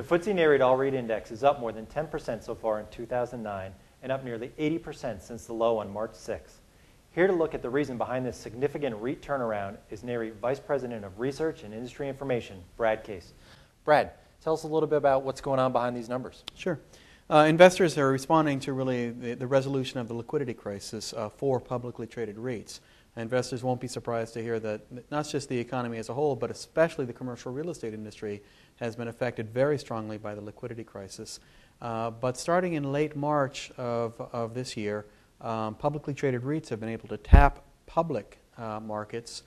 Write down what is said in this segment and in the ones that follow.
The FTSE NAREIT All REIT Index is up more than 10% so far in 2009 and up nearly 80% since the low on March 6th. Here to look at the reason behind this significant REIT turnaround is NAREIT Vice President of Research and Industry Information, Brad Case. Brad, tell us a little bit about what's going on behind these numbers. Sure. Investors are responding to really the resolution of the liquidity crisis for publicly traded REITs. Investors won't be surprised to hear that not just the economy as a whole, but especially the commercial real estate industry has been affected very strongly by the liquidity crisis. But starting in late March of this year, publicly traded REITs have been able to tap public markets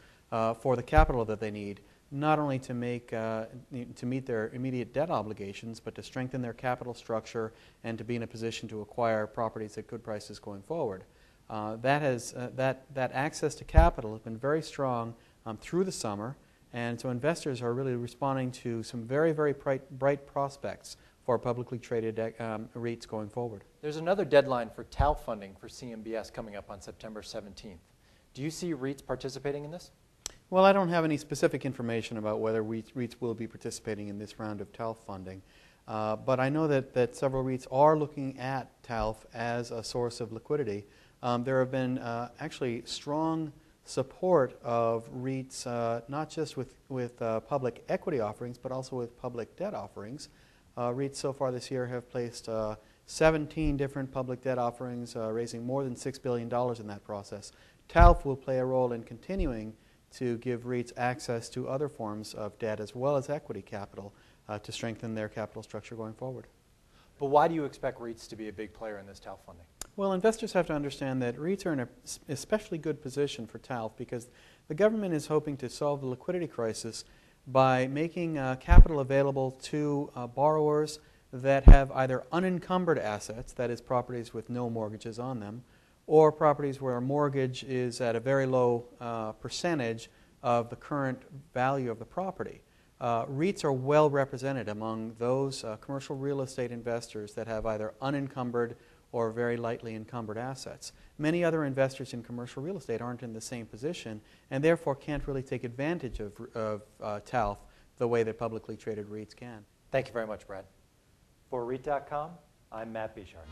for the capital that they need, not only to meet their immediate debt obligations, but to strengthen their capital structure and to be in a position to acquire properties at good prices going forward. That access to capital has been very strong through the summer, and so investors are really responding to some very, very bright prospects for publicly traded REITs going forward. There's another deadline for TALF funding for CMBS coming up on September 17th. Do you see REITs participating in this? Well, I don't have any specific information about whether REITs will be participating in this round of TALF funding. But I know that several REITs are looking at TALF as a source of liquidity. There have been actually strong support of REITs, not just with public equity offerings, but also with public debt offerings. REITs so far this year have placed 17 different public debt offerings, raising more than $6 billion in that process. TALF will play a role in continuing to give REITs access to other forms of debt as well as equity capital to strengthen their capital structure going forward. But why do you expect REITs to be a big player in this TALF funding? Well, investors have to understand that REITs are in an especially good position for TALF because the government is hoping to solve the liquidity crisis by making capital available to borrowers that have either unencumbered assets, that is properties with no mortgages on them, or properties where a mortgage is at a very low percentage of the current value of the property. REITs are well represented among those commercial real estate investors that have either unencumbered or very lightly encumbered assets. Many other investors in commercial real estate aren't in the same position and therefore can't really take advantage of TALF the way that publicly traded REITs can. Thank you very much, Brad. For REIT.com, I'm Matt Bichard.